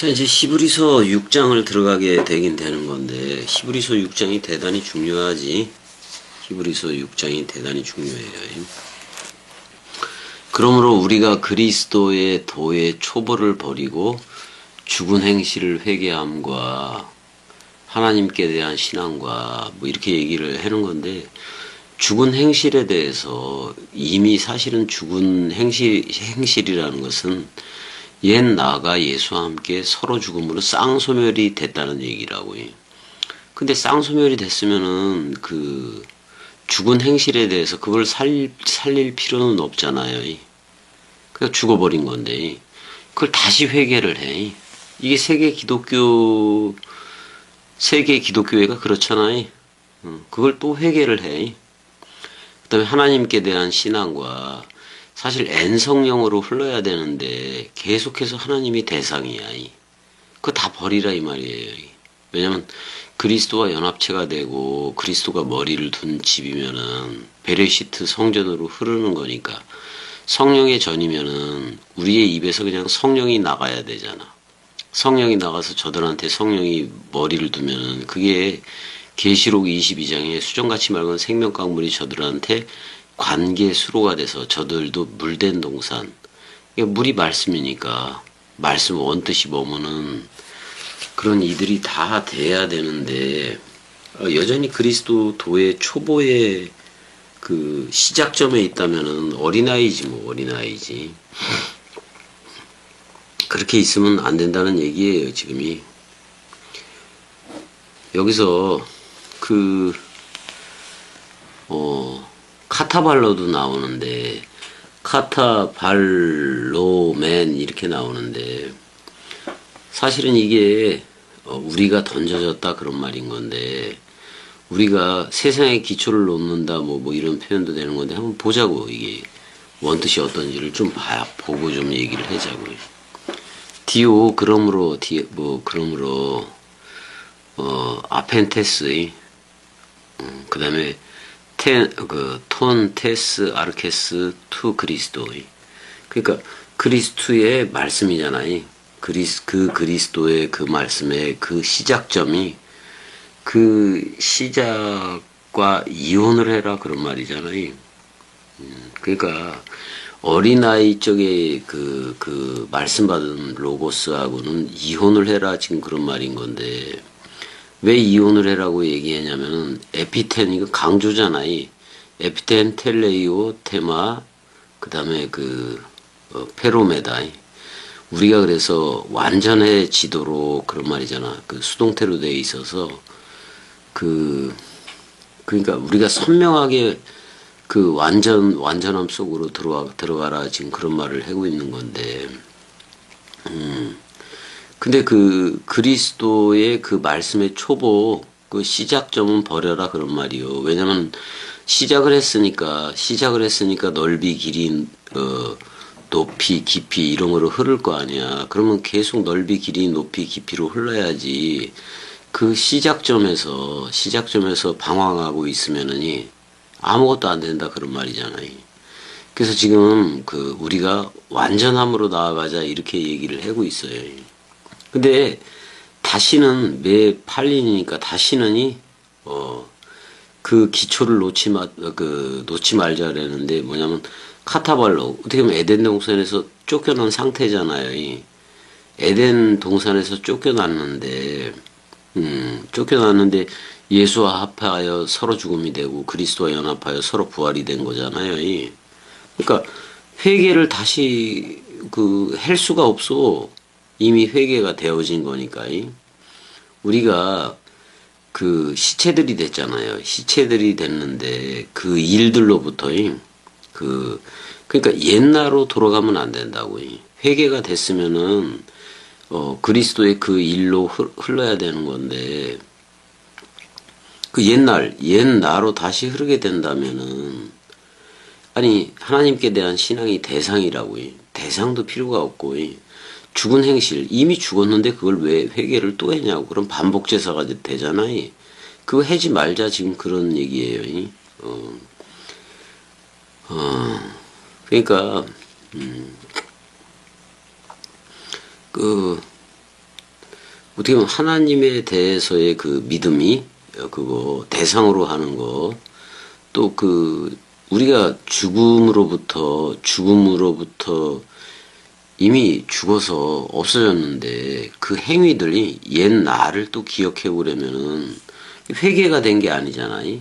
자, 이제 히브리서 6장을 들어가게 되긴 되는 건데, 히브리서 6장이 대단히 중요하지. 히브리서 6장이 대단히 중요해요. 그러므로 우리가 그리스도의 도의 초보를 버리고 죽은 행실을 회개함과 하나님께 대한 신앙과 뭐 이렇게 얘기를 하는 건데, 죽은 행실에 대해서 이미 사실은 죽은 행실이라는 것은 옛 나가 예수와 함께 서로 죽음으로 쌍소멸이 됐다는 얘기라고요. 근데 쌍소멸이 됐으면은 그 죽은 행실에 대해서 그걸 살릴 필요는 없잖아요. 그냥 죽어버린 건데 그걸 다시 회개를 해. 이게 세계 기독교회가 그렇잖아요. 그걸 또 회개를 해. 그다음에 하나님께 대한 신앙과 사실 N성령으로 흘러야 되는데 계속해서 하나님이 대상이야. 그거 다 버리라 이 말이에요. 왜냐면 그리스도와 연합체가 되고 그리스도가 머리를 둔 집이면은 베레시트 성전으로 흐르는 거니까 성령의 전이면은 우리의 입에서 그냥 성령이 나가야 되잖아. 성령이 나가서 저들한테 성령이 머리를 두면은 그게 계시록 22장에 수정같이 맑은 생명강물이 저들한테 관계 수로가 돼서 저들도 물된 동산. 물이 말씀이니까 말씀 원뜻이 뭐면은 그런 이들이 다 돼야 되는데 여전히 그리스도 도의 초보의 그 시작점에 있다면은 어린아이지 뭐 어린아이지. 그렇게 있으면 안 된다는 얘기예요 지금이. 여기서 카타발로도 나오는데 카타발로맨 이렇게 나오는데 사실은 이게 우리가 던져졌다 그런 말인 건데 우리가 세상에 기초를 놓는다 뭐 이런 표현도 되는 건데 한번 보자고 이게 원뜻이 어떤지를 좀 보고 좀 얘기를 하자고요. 그러므로 아펜테스의 그 다음에 톤, 테스, 아르케스, 투 그리스도의. 그러니까 그리스도의 말씀이잖아요. 그리스도의 그 말씀의 그 시작점이 그 시작과 이혼을 해라 그런 말이잖아요. 그러니까 어린아이 쪽에 그 말씀 받은 로고스하고는 이혼을 해라 지금 그런 말인 건데 왜 이혼을 해라고 얘기했냐면은 에피텐 이거 강조잖아요. 에피텐 텔레이오 테마 그다음에 페로메다. 우리가 그래서 완전해지도록 그런 말이잖아. 그 수동태로 돼 있어서 그러니까 우리가 선명하게 그 완전함 속으로 들어가라 지금 그런 말을 하고 있는 건데 근데 그 그리스도의 그 말씀의 초보 그 시작점은 버려라 그런 말이요. 왜냐면 시작을 했으니까 넓이 길이 높이 깊이 이런 거로 흐를 거 아니야. 그러면 계속 넓이 길이 높이 깊이로 흘러야지. 그 시작점에서 방황하고 있으면은 아무것도 안 된다 그런 말이잖아요. 그래서 지금 우리가 완전함으로 나아가자 이렇게 얘기를 하고 있어요. 근데 다시는 매 8년이니까 다시는이 그 기초를 놓지 말자라는데 뭐냐면 카타발로 어떻게 보면 에덴 동산에서 쫓겨난 상태잖아요. 에덴 동산에서 쫓겨났는데 예수와 합하여 서로 죽음이 되고 그리스도와 연합하여 서로 부활이 된 거잖아요. 그러니까 회개를 다시 할 수가 없어. 이미 회개가 되어진 거니까. 우리가 시체들이 됐잖아요. 시체들이 됐는데 그 일들로부터 그러니까 옛날로 돌아가면 안 된다고. 회개가 됐으면은 그리스도의 그 일로 흘러야 되는 건데 그 옛 나로 다시 흐르게 된다면은 아니 하나님께 대한 신앙이 대상이라고요. 대상도 필요가 없고 죽은 행실 이미 죽었는데 그걸 왜 회개를 또 했냐고. 그럼 반복 제사가 되잖아요. 그거 하지 말자 지금 그런 얘기예요. 그러니까 어떻게 보면 하나님에 대해서의 그 믿음이, 그거, 대상으로 하는 거, 또 우리가 죽음으로부터 이미 죽어서 없어졌는데, 그 행위들이 옛 나를 또 기억해 보려면은, 회개가 된 게 아니잖아요.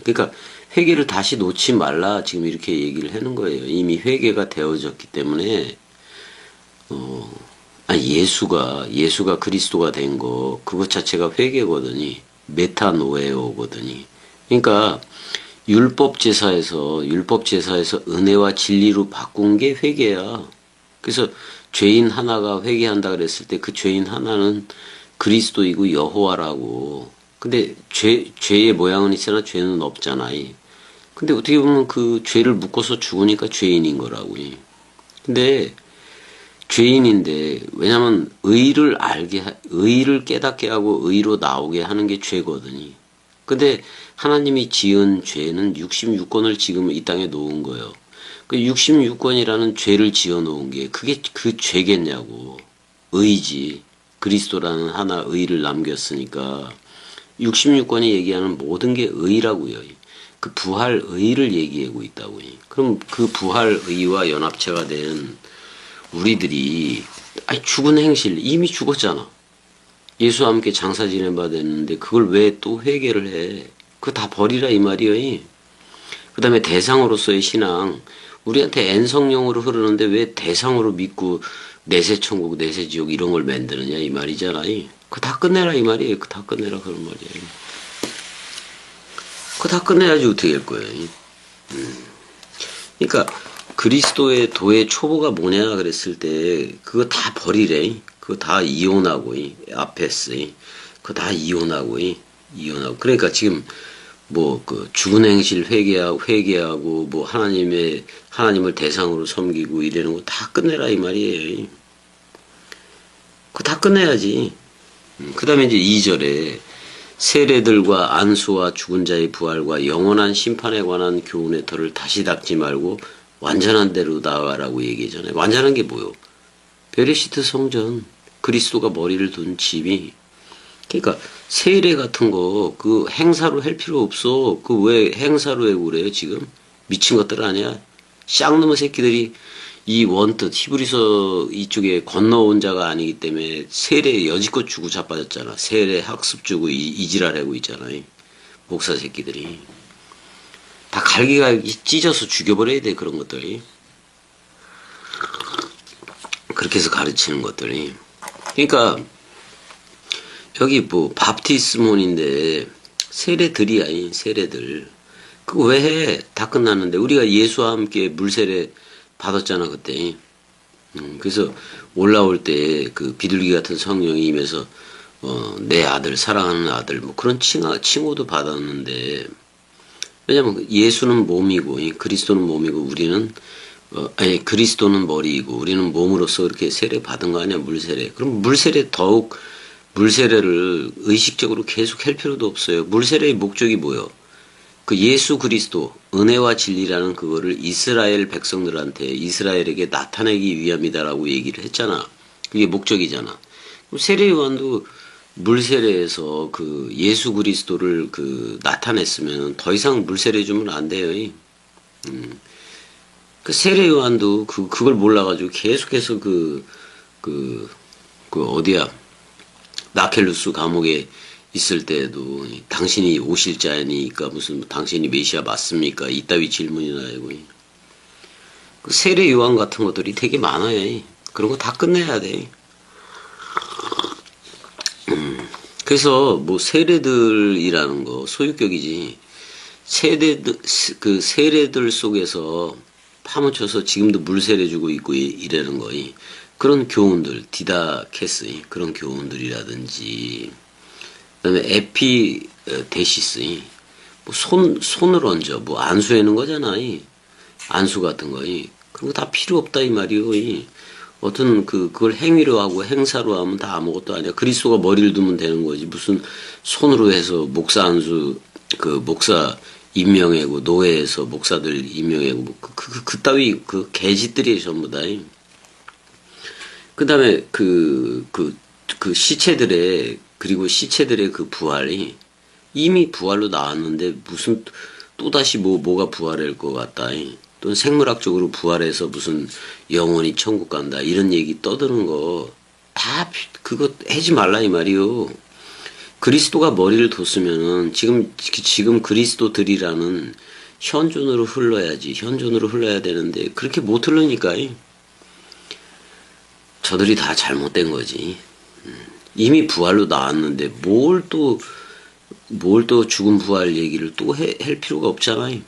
그러니까, 회개를 다시 놓지 말라, 지금 이렇게 얘기를 하는 거예요. 이미 회개가 되어졌기 때문에, 예수가 그리스도가 된 거, 그것 자체가 회개거든요. 메타노에오거든요. 그러니까, 율법 제사에서 은혜와 진리로 바꾼 게 회개야. 그래서 죄인 하나가 회개한다 그랬을 때 그 죄인 하나는 그리스도이고 여호와라고. 근데 죄의 모양은 있으나 죄는 없잖아요. 근데 어떻게 보면 그 죄를 묶어서 죽으니까 죄인인 거라고. 근데 죄인인데, 왜냐면 의를 깨닫게 하고 의로 나오게 하는 게 죄거든요. 근데 하나님이 지은 죄는 66권을 지금 이 땅에 놓은 거예요. 그 66권이라는 죄를 지어 놓은 게 그게 그 죄겠냐고. 의지. 그리스도라는 하나 의를 남겼으니까 66권이 얘기하는 모든 게 의라고요. 그 부활 의를 얘기하고 있다고요. 그럼 그 부활 의와 연합체가 된 우리들이 죽은 행실 이미 죽었잖아. 예수와 함께 장사 지낸 바 됐는데 그걸 왜 또 회개를 해? 그거 다 버리라 이 말이에요. 그 다음에 대상으로서의 신앙. 우리한테 N성령으로 흐르는데 왜 대상으로 믿고 내세천국, 내세지옥 이런 걸 만드느냐 이 말이잖아요. 그거 다 끝내라 이 말이에요. 그거 다 끝내라 그런 말이에요. 그거 다 끝내야지 어떻게 할 거예요. 그러니까 그리스도의 도의 초보가 뭐냐 그랬을 때 그거 다 버리래. 그거 다 이혼하고 아페스. 그거 다 이혼하고. 그러니까 지금 죽은 행실 회개하고 하나님을 대상으로 섬기고 이러는 거 다 끝내라 이 말이에요. 그거 다 끝내야지. 그 다음에 이제 2절에 세례들과 안수와 죽은 자의 부활과 영원한 심판에 관한 교훈의 털을 다시 닦지 말고 완전한 대로 나아가라고 얘기하잖아요. 완전한 게 뭐요? 베레시트 성전, 그리스도가 머리를 둔 집이. 그러니까 세례 같은 거 그 행사로 할 필요 없어. 그 왜 행사로 해 그래요 지금? 미친 것들 아니야? 쌍놈의 새끼들이 이 원뜻 히브리서 이쪽에 건너온 자가 아니기 때문에 세례 여지껏 주고 자빠졌잖아. 세례 학습 주고 이지랄하고 있잖아요. 목사 새끼들이. 다 갈기가 찢어서 죽여버려야 돼 그런 것들이. 그렇게 해서 가르치는 것들이. 그러니까 여기 밥티스몬인데 세례들이야. 세례들. 그거 왜 해? 다 끝났는데. 우리가 예수와 함께 물세례 받았잖아 그때. 그래서 올라올 때 그 비둘기 같은 성령이 임해서 내 아들 사랑하는 아들 그런 칭호도 받았는데, 왜냐면 예수는 몸이고 그리스도는 몸이고 우리는 그리스도는 머리이고 우리는 몸으로서 이렇게 세례 받은 거 아니야 물세례. 그럼 물세례를 의식적으로 계속 할 필요도 없어요. 물세례의 목적이 뭐예요? 그 예수 그리스도 은혜와 진리라는 그거를 이스라엘 백성들한테 이스라엘에게 나타내기 위함이다라고 얘기를 했잖아. 그게 목적이잖아. 그럼 세례 요한도 물세례에서 그 예수 그리스도를 나타냈으면 더 이상 물세례 주면 안 돼요. 그 세례 요한도 그걸 몰라가지고 계속해서 어디야 나켈루스 감옥에 있을 때도 당신이 오실 자니까 무슨 당신이 메시아 맞습니까? 이따위 질문이나 하고. 그 세례 요한 같은 것들이 되게 많아요. 그런 거 다 끝내야 돼. 그래서 세례들이라는 거 소유격이지. 세례들 속에서 파묻혀서 지금도 물세례 주고 있고 이러는 거. 그런 교훈들, 디다케스, 그런 교훈들이라든지, 그 다음에 에피데시스, 손을 얹어, 안수하는 거잖아. 안수 같은 거. 그런 거 다 필요 없다, 이 말이요. 그걸 행위로 하고 행사로 하면 다 아무것도 아니야. 그리스도가 머리를 두면 되는 거지. 무슨 손으로 해서 목사 안수, 목사 임명하고, 노회에서 목사들 임명하고, 따위, 개짓들이 전부 다. 그 다음에 그 시체들의, 그리고 시체들의 그 부활이 이미 부활로 나왔는데 무슨 또다시 뭐가 부활할 것 같다. 또는 생물학적으로 부활해서 무슨 영원히 천국 간다. 이런 얘기 떠드는 거 다 그거 하지 말라 이 말이요. 그리스도가 머리를 뒀으면은 지금 그리스도들이라는 현존으로 흘러야지. 현존으로 흘러야 되는데 그렇게 못 흐르니까 저들이 다 잘못된 거지. 이미 부활로 나왔는데 뭘 또 죽음 부활 얘기를 또 할 필요가 없잖아요.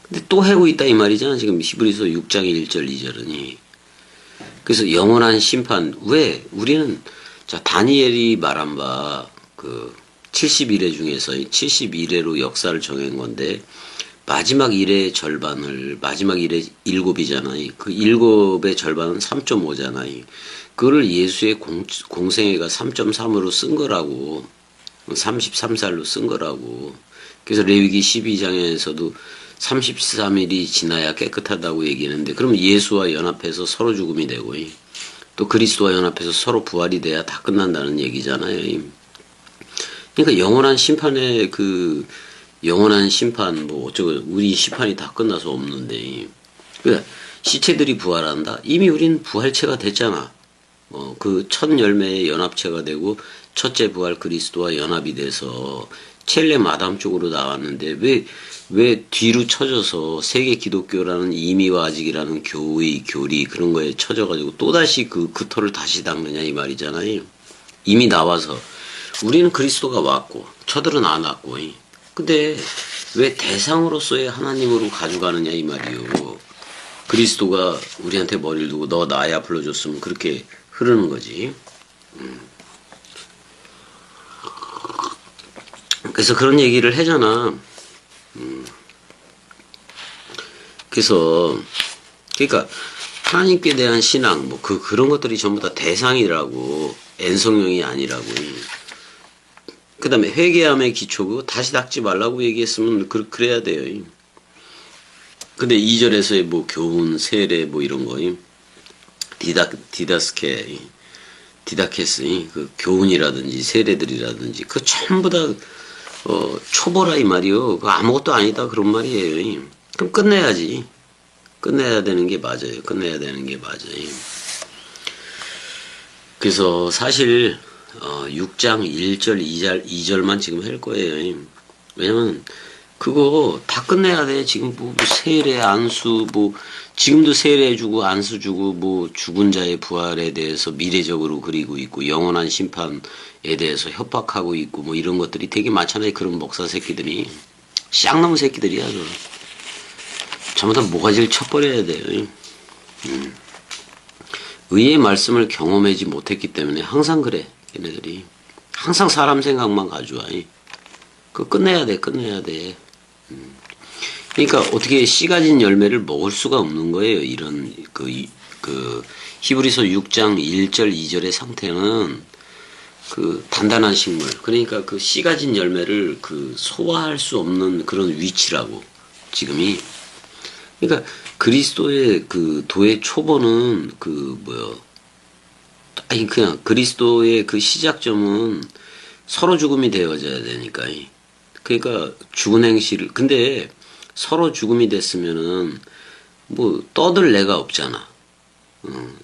근데 또 하고 있다 이 말이잖아. 지금 히브리서 6장 1절 2절은. 그래서 영원한 심판. 왜? 우리는 자 다니엘이 말한 바 그 70일회 중에서 71회로 역사를 정한 건데 마지막 일의 절반을 마지막 일의 7이잖아요. 그 7의 절반은 3.5잖아요. 그거를 예수의 공생애가 3.3으로 쓴 거라고. 33살로 쓴 거라고. 그래서 레위기 12장에서도 33일이 지나야 깨끗하다고 얘기하는데 그러면 예수와 연합해서 서로 죽음이 되고 또 그리스도와 연합해서 서로 부활이 돼야 다 끝난다는 얘기잖아요. 그러니까 영원한 심판 뭐 어쩌고 우리 심판이 다 끝나서 없는데 그러니까 시체들이 부활한다. 이미 우린 부활체가 됐잖아. 그 첫 열매의 연합체가 되고 첫째 부활 그리스도와 연합이 돼서 첼레 마담 쪽으로 나왔는데 왜 뒤로 쳐져서 세계 기독교라는 이미와 아직이라는 교리 그런 거에 쳐져가지고 또다시 그 털을 다시 닦느냐 이 말이잖아요. 이미 나와서 우리는 그리스도가 왔고 저들은 안 왔고 근데 왜 대상으로서의 하나님으로 가져가느냐 이 말이요. 그리스도가 우리한테 머리를 두고 너 나야 불러줬으면 그렇게 흐르는 거지. 그래서 그런 얘기를 하잖아. 그러니까 하나님께 대한 신앙 뭐 그런 것들이 전부 다 대상이라고 엔성령이 아니라고. 그다음에 회개함의 기초고 다시 닦지 말라고 얘기했으면 그래야 돼요. 근데 2절에서의 뭐 교훈, 세례 뭐 이런 거 디다케스 그 교훈이라든지 세례들이라든지 그 전부 다 초보라 이 말이요. 그 아무것도 아니다 그런 말이에요. 그럼 끝내야지. 끝내야 되는 게 맞아요. 끝내야 되는 게 맞아요. 그래서 사실 6장 1절 2절만 지금 할 거예요. 왜냐면 그거 다 끝내야 돼. 지금 뭐 세례 안수 뭐 지금도 세례해주고 안수주고 뭐 죽은 자의 부활에 대해서 미래적으로 그리고 있고 영원한 심판에 대해서 협박하고 있고 뭐 이런 것들이 되게 많잖아요. 그런 목사 새끼들이 쌍놈 새끼들이야. 전부 다 모가지를 쳐버려야 돼요. 의의 말씀을 경험하지 못했기 때문에 항상 그래. 얘네들이 항상 사람 생각만 가져와. 그거 끝내야 돼. 그러니까 어떻게 씨 가진 열매를 먹을 수가 없는 거예요. 이런 그 히브리서 6장 1절 2절의 상태는 그 단단한 식물. 그러니까 그 씨 가진 열매를 그 소화할 수 없는 그런 위치라고 지금이. 그러니까 그리스도의 그 도의 초보는 그냥 그리스도의 그 시작점은 서로 죽음이 되어져야 되니까. 그러니까 죽은 행실을 근데 서로 죽음이 됐으면은 뭐 떠들 내가 없잖아.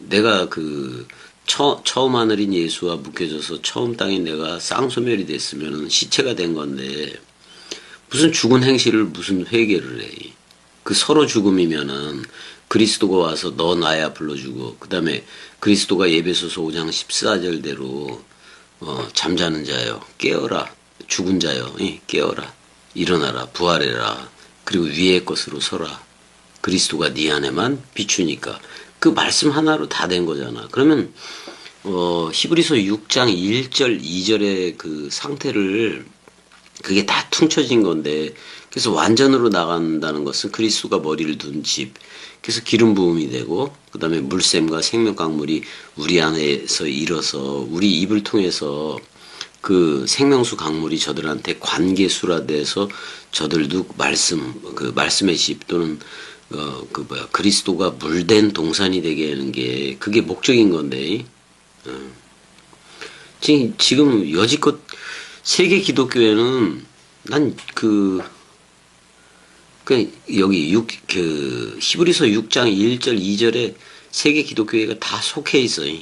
내가 그 처음 하늘인 예수와 묶여져서 처음 땅인 내가 쌍소멸이 됐으면은 시체가 된 건데 무슨 죽은 행실을 무슨 회개를 해. 그 서로 죽음이면은 그리스도가 와서 너 나야 불러주고 그 다음에 그리스도가 예배소서 5장 14절대로 잠자는 자여 깨어라 죽은 자여 깨어라 일어나라 부활해라 그리고 위의 것으로 서라 그리스도가 네 안에만 비추니까 그 말씀 하나로 다 된 거잖아. 그러면 히브리서 6장 1절 2절의 그 상태를 그게 다 퉁쳐진 건데 그래서 완전으로 나간다는 것은 그리스도가 머리를 둔 집 그래서 기름 부음이 되고 그 다음에 물샘과 생명 강물이 우리 안에서 일어서 우리 입을 통해서 그 생명수 강물이 저들한테 관계수라돼서 저들도 말씀의 집 또는 그리스도가 물된 동산이 되게 하는 게 그게 목적인 건데 지금 여지껏 세계 기독교회는 여기 히브리서 6장 1절 2절에 세계 기독교회가 다 속해 있어요.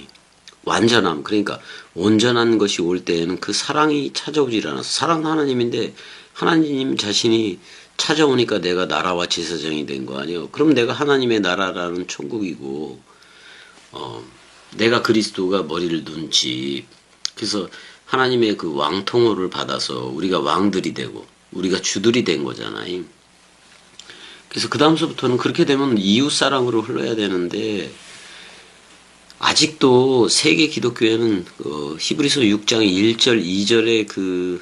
완전함. 그러니까 온전한 것이 올 때에는 그 사랑이 찾아오질 않아서, 사랑 하나님인데 하나님 자신이 찾아오니까 내가 나라와 제사장이 된 거 아니에요. 그럼 내가 하나님의 나라라는 천국이고, 내가 그리스도가 머리를 둔 집. 그래서 하나님의 그 왕통호를 받아서 우리가 왕들이 되고 우리가 주들이 된 거잖아요. 그래서 그 다음서부터는 그렇게 되면 이웃 사랑으로 흘러야 되는데, 아직도 세계 기독교회는 히브리서 6장 1절 2절에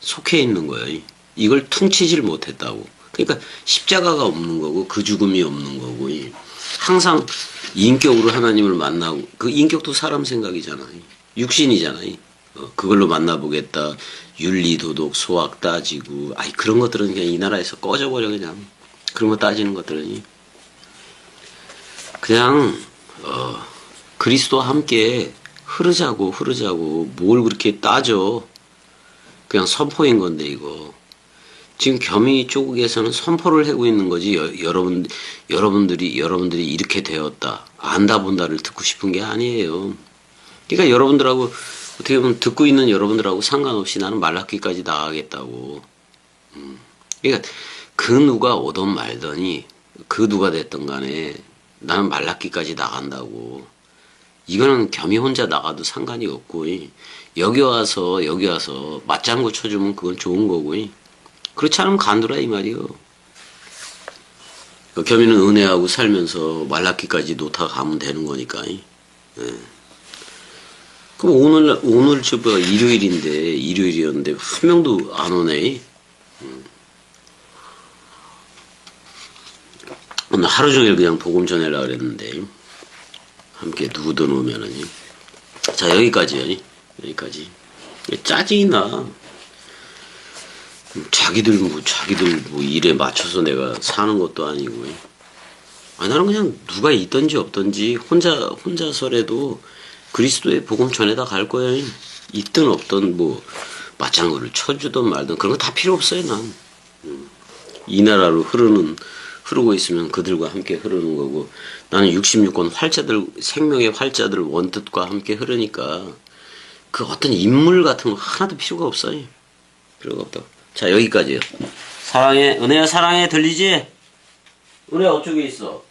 속해 있는 거예요. 이걸 퉁치질 못했다고. 그러니까 십자가가 없는 거고 그 죽음이 없는 거고, 항상 인격으로 하나님을 만나고, 그 인격도 사람 생각이잖아요. 육신이잖아요. 그걸로 만나보겠다. 윤리, 도덕, 소학 따지고, 그런 것들은 그냥 이 나라에서 꺼져버려. 그냥 그런 거 따지는 것들은 그냥 그리스도와 함께 흐르자고 뭘 그렇게 따져. 그냥 선포인 건데, 이거 지금 겸이 쪽에서는 선포를 하고 있는 거지. 여러분들이 이렇게 되었다, 안다 본다를 듣고 싶은 게 아니에요. 그러니까 여러분들하고, 어떻게 보면 듣고 있는 여러분들하고 상관없이 나는 말라기까지 나가겠다고. 그러니까 그 누가 오던 말더니 그 누가 됐던 간에 나는 말라기까지 나간다고. 이거는 겸이 혼자 나가도 상관이 없고, 여기 와서 맞장구 쳐주면 그건 좋은 거고, 그렇지 않으면 간두라 이 말이요. 겸이는 은혜하고 살면서 말라기까지 놓다 가면 되는 거니까. 그럼 오늘 일요일이었는데 한 명도 안 오네. 오늘 하루 종일 그냥 복음 전하려고 그랬는데, 함께 누구든 오면은. 자, 여기까지. 짜증이 나. 자기들 일에 맞춰서 내가 사는 것도 아니고. 나는 그냥 누가 있든지 없든지 혼자서라도 그리스도의 복음 전에다 갈 거야. 있든 없든 맞장구를 쳐주든 말든 그런 거 다 필요 없어요, 난. 이 나라로 흐르고 있으면 그들과 함께 흐르는 거고, 나는 66권 생명의 활자들 원뜻과 함께 흐르니까 그 어떤 인물 같은 거 하나도 필요가 없어요. 필요가 없다고. 자, 여기까지요. 은혜야 사랑해 들리지? 은혜 어쪽에 있어?